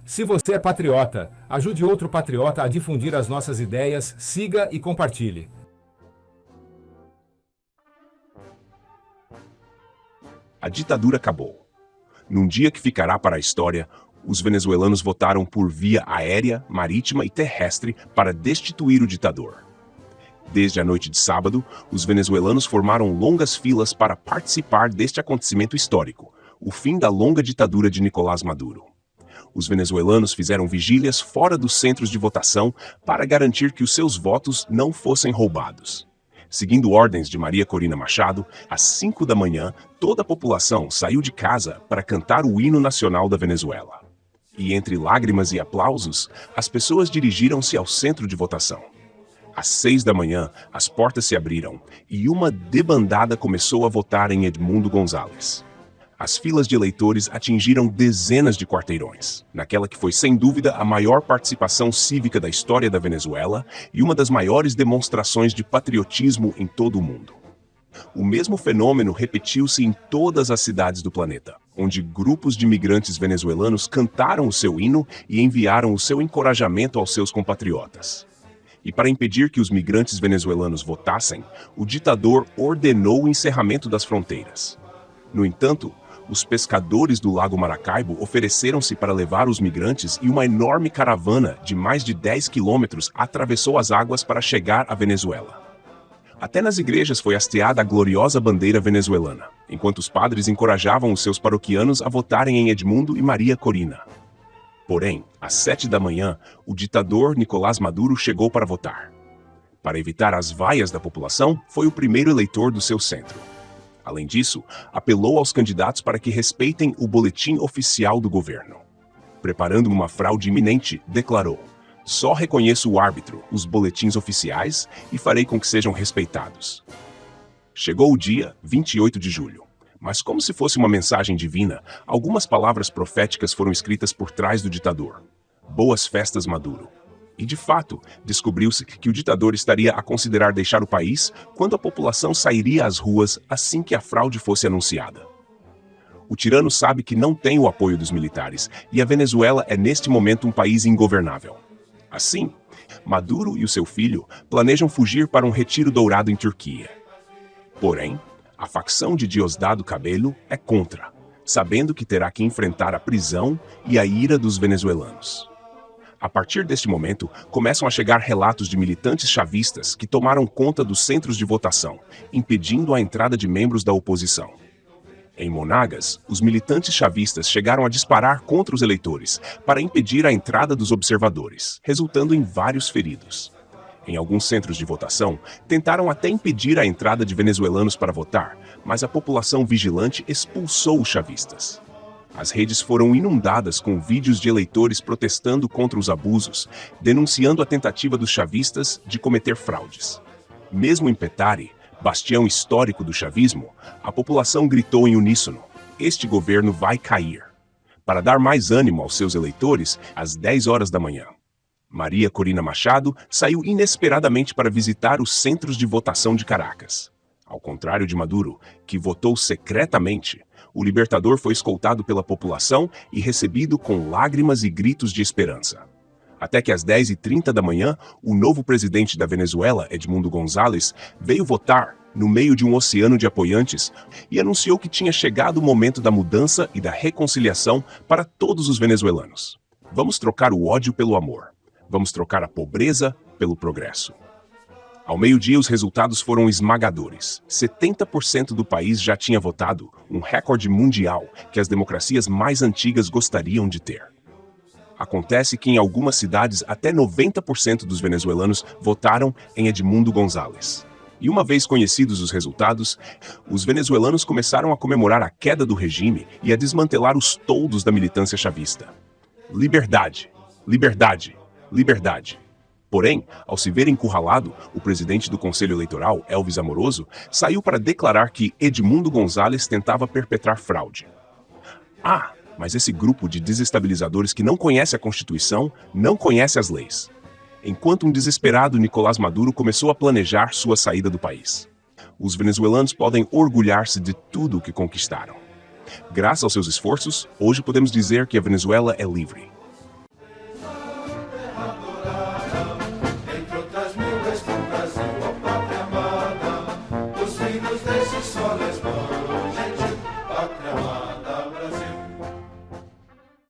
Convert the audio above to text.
Se você é patriota, ajude outro patriota a difundir as nossas ideias, siga e compartilhe. A ditadura acabou. Num dia que ficará para a história, os venezuelanos votaram por via aérea, marítima e terrestre para destituir o ditador. Desde a noite de sábado, os venezuelanos formaram longas filas para participar deste acontecimento histórico, o fim da longa ditadura de Nicolás Maduro. Os venezuelanos fizeram vigílias fora dos centros de votação para garantir que os seus votos não fossem roubados. Seguindo ordens de Maria Corina Machado, às 5 da manhã, toda a população saiu de casa para cantar o hino nacional da Venezuela. E entre lágrimas e aplausos, as pessoas dirigiram-se ao centro de votação. Às 6 da manhã, as portas se abriram e uma debandada começou a votar em Edmundo González. As filas de eleitores atingiram dezenas de quarteirões, naquela que foi sem dúvida a maior participação cívica da história da Venezuela e uma das maiores demonstrações de patriotismo em todo o mundo. O mesmo fenômeno repetiu-se em todas as cidades do planeta, onde grupos de imigrantes venezuelanos cantaram o seu hino e enviaram o seu encorajamento aos seus compatriotas. E para impedir que os migrantes venezuelanos votassem, o ditador ordenou o encerramento das fronteiras. No entanto, os pescadores do Lago Maracaibo ofereceram-se para levar os migrantes e uma enorme caravana de mais de 10 quilômetros atravessou as águas para chegar à Venezuela. Até nas igrejas foi hasteada a gloriosa bandeira venezuelana, enquanto os padres encorajavam os seus paroquianos a votarem em Edmundo e Maria Corina. Porém, às 7 da manhã, o ditador Nicolás Maduro chegou para votar. Para evitar as vaias da população, foi o primeiro eleitor do seu centro. Além disso, apelou aos candidatos para que respeitem o boletim oficial do governo. Preparando uma fraude iminente, declarou: "Só reconheço o árbitro, os boletins oficiais, e farei com que sejam respeitados." Chegou o dia 28 de julho, mas como se fosse uma mensagem divina, algumas palavras proféticas foram escritas por trás do ditador. "Boas festas, Maduro." E, de fato, descobriu-se que o ditador estaria a considerar deixar o país quando a população sairia às ruas assim que a fraude fosse anunciada. O tirano sabe que não tem o apoio dos militares e a Venezuela é neste momento um país ingovernável. Assim, Maduro e o seu filho planejam fugir para um retiro dourado em Turquia. Porém, a facção de Diosdado Cabello é contra, sabendo que terá que enfrentar a prisão e a ira dos venezuelanos. A partir deste momento, começam a chegar relatos de militantes chavistas que tomaram conta dos centros de votação, impedindo a entrada de membros da oposição. Em Monagas, os militantes chavistas chegaram a disparar contra os eleitores para impedir a entrada dos observadores, resultando em vários feridos. Em alguns centros de votação, tentaram até impedir a entrada de venezuelanos para votar, mas a população vigilante expulsou os chavistas. As redes foram inundadas com vídeos de eleitores protestando contra os abusos, denunciando a tentativa dos chavistas de cometer fraudes. Mesmo em Petare, bastião histórico do chavismo, a população gritou em uníssono: "Este governo vai cair." Para dar mais ânimo aos seus eleitores, às 10 horas da manhã, Maria Corina Machado saiu inesperadamente para visitar os centros de votação de Caracas. Ao contrário de Maduro, que votou secretamente, o libertador foi escoltado pela população e recebido com lágrimas e gritos de esperança. Até que às 10h30 da manhã, o novo presidente da Venezuela, Edmundo González, veio votar no meio de um oceano de apoiantes e anunciou que tinha chegado o momento da mudança e da reconciliação para todos os venezuelanos. Vamos trocar o ódio pelo amor. Vamos trocar a pobreza pelo progresso. Ao meio-dia, os resultados foram esmagadores. 70% do país já tinha votado, um recorde mundial que as democracias mais antigas gostariam de ter. Acontece que em algumas cidades até 90% dos venezuelanos votaram em Edmundo González. E uma vez conhecidos os resultados, os venezuelanos começaram a comemorar a queda do regime e a desmantelar os toldos da militância chavista. Liberdade, liberdade, liberdade. Porém, ao se ver encurralado, o presidente do Conselho Eleitoral, Elvis Amoroso, saiu para declarar que Edmundo González tentava perpetrar fraude. Ah, mas esse grupo de desestabilizadores que não conhece a Constituição, não conhece as leis. Enquanto um desesperado Nicolás Maduro começou a planejar sua saída do país. Os venezuelanos podem orgulhar-se de tudo o que conquistaram. Graças aos seus esforços, hoje podemos dizer que a Venezuela é livre. essa história